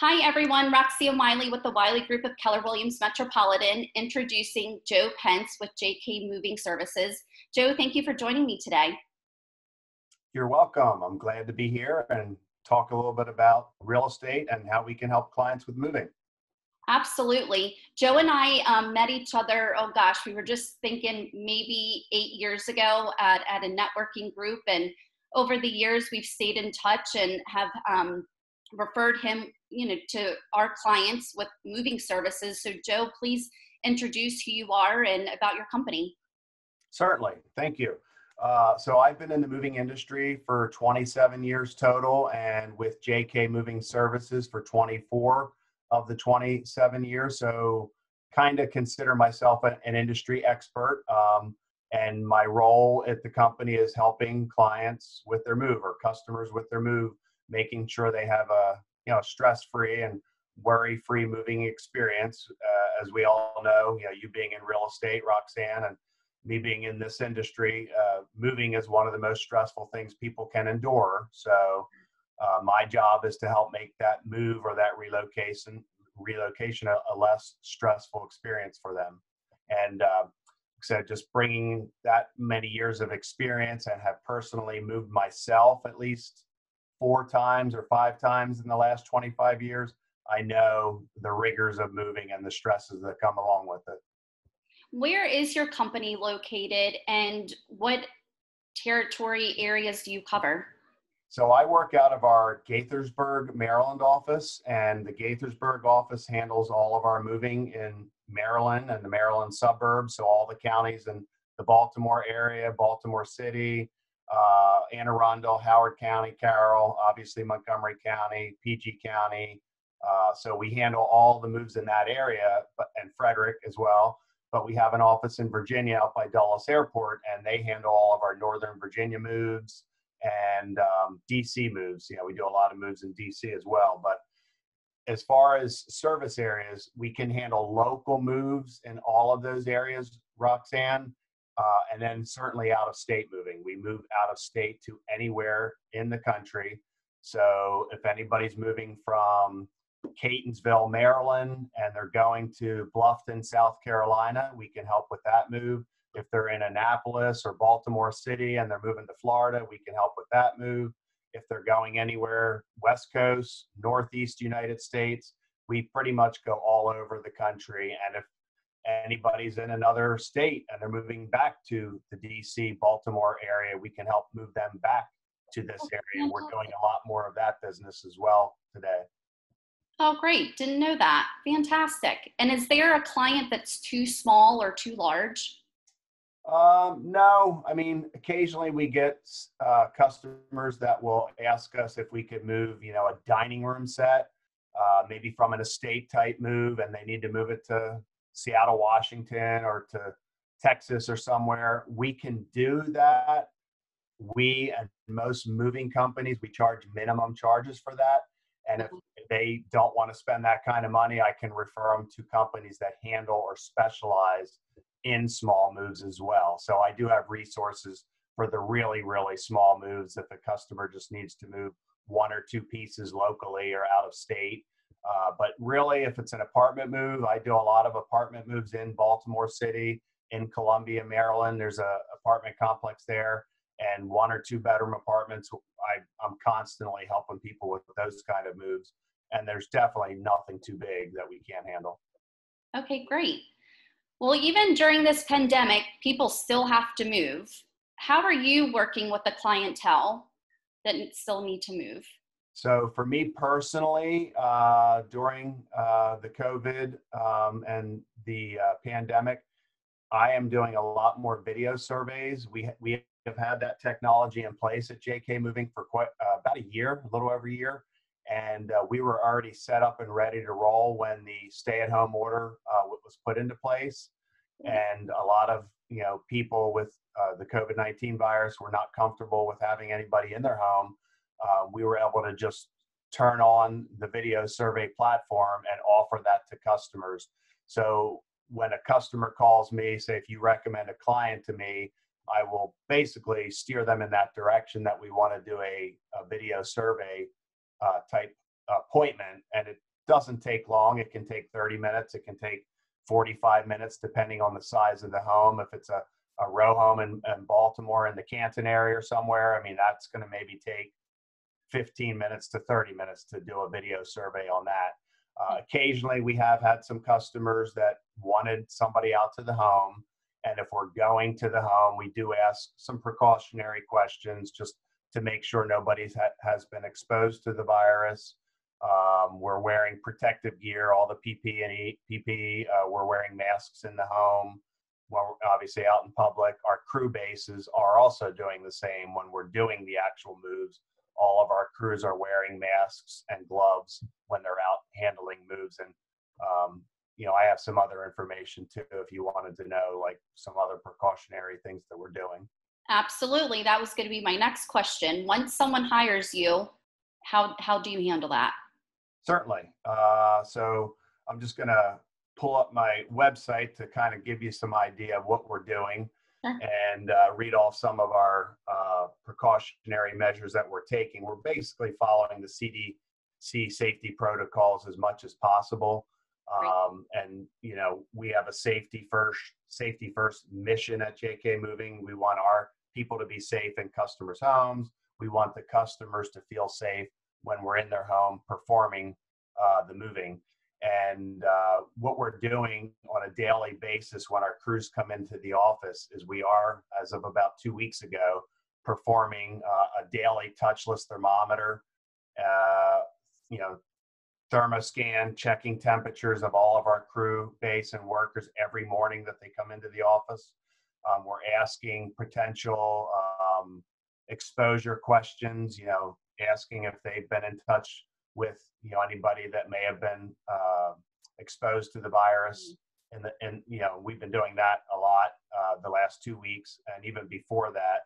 Hi everyone, Roxanne Wiley with the Wiley Group of Keller Williams Metropolitan, introducing Joe Pence with JK Moving Services. Joe, thank you for joining me today. You're welcome. I'm glad to be here and talk a little bit about real estate and how we can help clients with moving. Absolutely. Joe and I met each other, oh gosh, we were just thinking maybe 8 years ago at a networking group. And over the years, we've stayed in touch and have referred him, to our clients with moving services. So Joe, please introduce who you are and about your company. Certainly. Thank you. So I've been in the moving industry for 27 years total, and with JK Moving Services for 24 of the 27 years. So kind of consider myself an industry expert. And my role at the company is helping clients with their move or customers with their move, making sure they have a stress-free and worry-free moving experience. As we all know, you being in real estate, Roxanne, and me being in this industry, moving is one of the most stressful things people can endure. So my job is to help make that move or that relocation a less stressful experience for them. And so just bringing that many years of experience, and have personally moved myself at least 4 times or 5 times in the last 25 years, I know the rigors of moving and the stresses that come along with it. Where is your company located and what territory areas do you cover? So I work out of our Gaithersburg, Maryland office, and the Gaithersburg office handles all of our moving in Maryland and the Maryland suburbs. So all the counties in the Baltimore area, Baltimore City, Anne Arundel, Howard County, Carroll, obviously Montgomery County, PG County. So we handle all the moves in that area, and Frederick as well. But we have an office in Virginia out by Dulles Airport, and they handle all of our Northern Virginia moves and DC moves. We do a lot of moves in DC as well. But as far as service areas, we can handle local moves in all of those areas, Roxanne. And then certainly out of state moving. We move out of state to anywhere in the country. So if anybody's moving from Catonsville, Maryland, and they're going to Bluffton, South Carolina, we can help with that move. If they're in Annapolis or Baltimore City and they're moving to Florida, we can help with that move. If they're going anywhere, West Coast, Northeast United States, we pretty much go all over the country. And if anybody's in another state and they're moving back to the DC, Baltimore area, we can help move them back to this area. And we're doing a lot more of that business as well today. Oh, great. Didn't know that. Fantastic. And is there a client that's too small or too large? No, I mean, occasionally we get customers that will ask us if we could move, a dining room set, maybe from an estate type move, and they need to move it to Seattle, Washington, or to Texas or somewhere. We can do that. We and most moving companies, we charge minimum charges for that. And if they don't want to spend that kind of money, I can refer them to companies that handle or specialize in small moves as well. So I do have resources for the really, really small moves if a customer just needs to move 1 or 2 pieces locally or out of state. But really, if it's an apartment move, I do a lot of apartment moves in Baltimore City, in Columbia, Maryland. There's a apartment complex there, and 1 or 2 bedroom apartments. I'm constantly helping people with those kind of moves. And there's definitely nothing too big that we can't handle. Okay, great. Well, even during this pandemic, people still have to move. How are you working with the clientele that still need to move? So for me personally, during the COVID and the pandemic, I am doing a lot more video surveys. We have had that technology in place at JK Moving for quite about a year, a little over a year. And we were already set up and ready to roll when the stay-at-home order was put into place. And a lot of people with the COVID-19 virus were not comfortable with having anybody in their home. We were able to just turn on the video survey platform and offer that to customers. So when a customer calls me, say if you recommend a client to me, I will basically steer them in that direction that we want to do a video survey type appointment, and it doesn't take long. It can take 30 minutes. It can take 45 minutes, depending on the size of the home. If it's a row home in Baltimore in the Canton area or somewhere, I mean, that's going to maybe take 15 minutes to 30 minutes to do a video survey on that. Occasionally, we have had some customers that wanted somebody out to the home. And if we're going to the home, we do ask some precautionary questions just to make sure nobody has been exposed to the virus. We're wearing protective gear, all the PPE. We're wearing masks in the home. Well, obviously out in public. Our crew bases are also doing the same when we're doing the actual moves. All of our crews are wearing masks and gloves when they're out handling moves. And, I have some other information too, if you wanted to know, like some other precautionary things that we're doing. Absolutely. That was going to be my next question. Once someone hires you, how do you handle that? Certainly. So I'm just going to pull up my website to kind of give you some idea of what we're doing. Sure. And read off some of our precautionary measures that we're taking. We're basically following the CDC safety protocols as much as possible. And, we have a safety first mission at JK Moving. We want our people to be safe in customers' homes. We want the customers to feel safe when we're in their home performing the moving. And what we're doing on a daily basis when our crews come into the office is we are, as of about 2 weeks ago, performing a daily touchless thermometer, thermoscan, checking temperatures of all of our crew base and workers every morning that they come into the office. We're asking potential exposure questions, asking if they've been in touch with anybody that may have been exposed to the virus, and we've been doing that a lot the last 2 weeks, and even before that,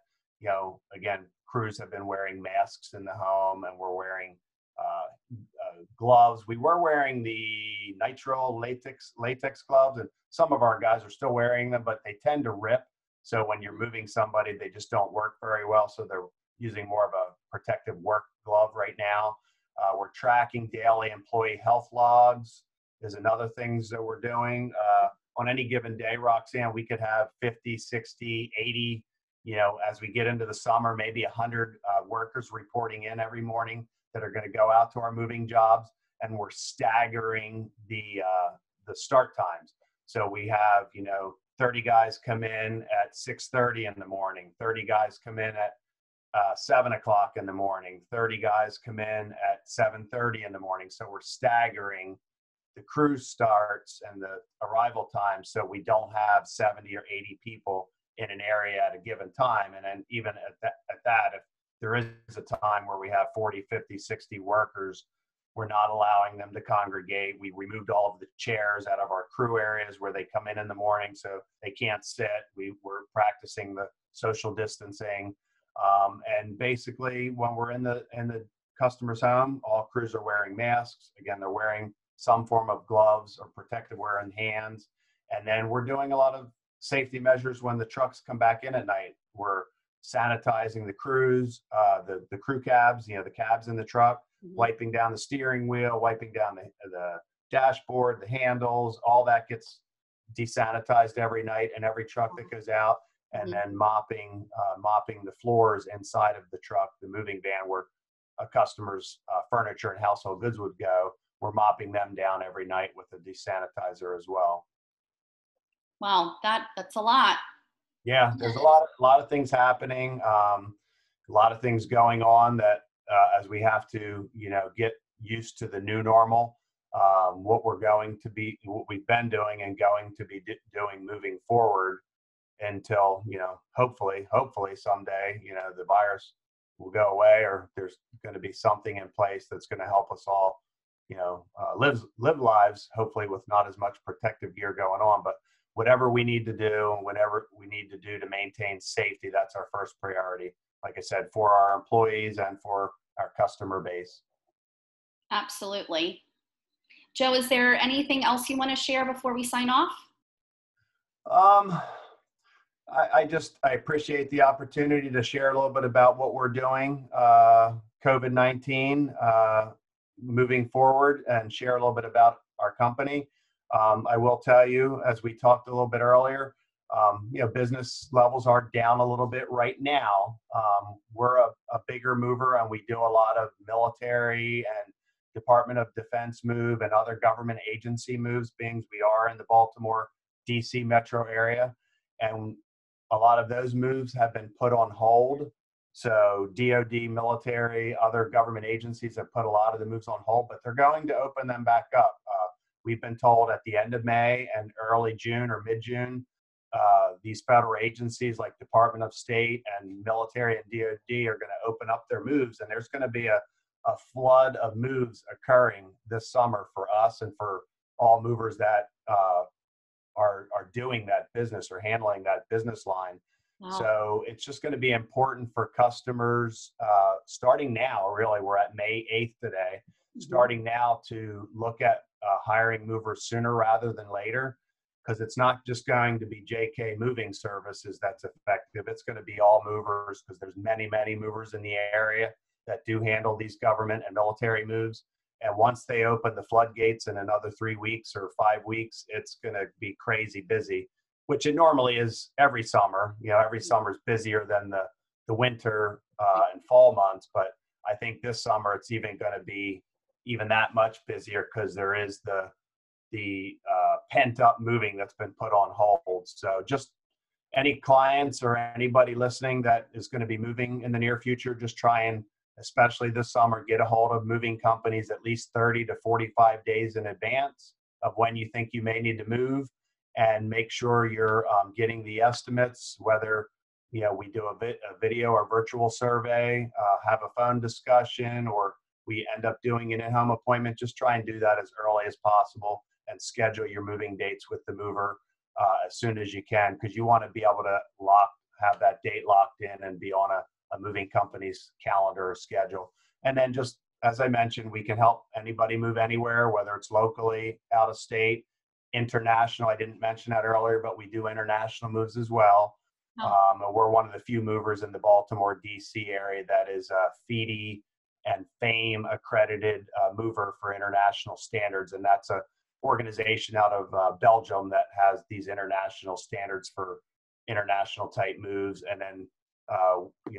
again, crews have been wearing masks in the home, and we're wearing gloves. We were wearing the nitrile latex gloves, and some of our guys are still wearing them, but they tend to rip. So when you're moving somebody, they just don't work very well. So they're using more of a protective work glove right now. We're tracking daily employee health logs is another things that we're doing. On any given day, Roxanne, we could have 50, 60, 80, as we get into the summer, maybe 100 workers reporting in every morning that are going to go out to our moving jobs, and we're staggering the start times. So we have, 30 guys come in at 6:30 in the morning, 30 guys come in at 7 o'clock in the morning, 30 guys come in at 7:30 in the morning. So we're staggering the cruise starts and the arrival time, so we don't have 70 or 80 people in an area at a given time. And then even at that, if there is a time where we have 40, 50, 60 workers, we're not allowing them to congregate. We removed all of the chairs out of our crew areas where they come in the morning, so they can't sit. We're practicing the social distancing. And basically, when we're in the customer's home, all crews are wearing masks. Again, they're wearing some form of gloves or protective wear in hands. And then we're doing a lot of safety measures when the trucks come back in at night. We're sanitizing the crews, the crew cabs, the cabs in the truck, wiping down the steering wheel, wiping down the dashboard, the handles, all that gets desanitized every night in every truck that goes out. And then mopping the floors inside of the truck, the moving van where a customer's furniture and household goods would go. We're mopping them down every night with a desanitizer as well. Wow, that's a lot. Yeah, there's a lot of things happening, a lot of things going on that as we have to, get used to the new normal, what we've been doing and going to be doing moving forward until, hopefully someday, the virus will go away, or there's going to be something in place that's going to help us all, live lives, hopefully with not as much protective gear going on. But whatever we need to do and whatever we need to do to maintain safety, that's our first priority, like I said, for our employees and for our customer base. Absolutely. Joe, is there anything else you want to share before we sign off? I appreciate the opportunity to share a little bit about what we're doing. COVID-19, moving forward and share a little bit about our company. I will tell you, as we talked a little bit earlier, business levels are down a little bit right now. We're a bigger mover, and we do a lot of military and Department of Defense move and other government agency moves, being we are in the Baltimore, DC metro area. And a lot of those moves have been put on hold. So DOD, military, other government agencies have put a lot of the moves on hold, but they're going to open them back up. We've been told at the end of May and early June or mid-June, these federal agencies like Department of State and military and DOD are going to open up their moves, and there's going to be a flood of moves occurring this summer for us and for all movers that are doing that business or handling that business line. Wow. So it's just going to be important for customers starting now. Really, we're at May 8th today. Starting now to look at hiring movers sooner rather than later, because it's not just going to be JK Moving Services that's effective. It's going to be all movers, because there's many movers in the area that do handle these government and military moves. And once they open the floodgates in another 3 weeks or 5 weeks, it's going to be crazy busy, which it normally is every summer. Every summer is busier than the winter and fall months. But I think this summer it's even going to be even that much busier, because there is the pent up moving that's been put on hold. So just any clients or anybody listening that is going to be moving in the near future, just try and, especially this summer, get a hold of moving companies at least 30 to 45 days in advance of when you think you may need to move, and make sure you're getting the estimates, whether we do a video or virtual survey, have a phone discussion, or we end up doing an in-home appointment. Just try and do that as early as possible and schedule your moving dates with the mover as soon as you can, because you want to be able to have that date locked in and be on a moving company's calendar or schedule. And then, just as I mentioned, we can help anybody move anywhere, whether it's locally, out of state, international. I didn't mention that earlier, but we do international moves as well. Oh. We're one of the few movers in the Baltimore, DC area that is FEDE and FAME accredited mover for international standards. And that's a organization out of Belgium that has these international standards for international type moves. And then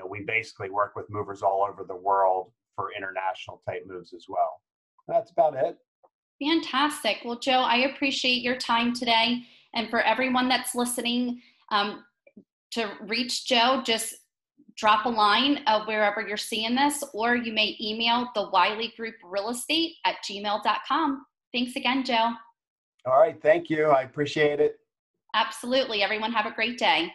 we basically work with movers all over the world for international type moves as well. That's about it. Fantastic. Well, Joe, I appreciate your time today. And for everyone that's listening, to reach Joe, just drop a line wherever you're seeing this, or you may email the Wiley Group Real Estate at gmail.com. Thanks again, Joe. All right. Thank you. I appreciate it. Absolutely. Everyone have a great day.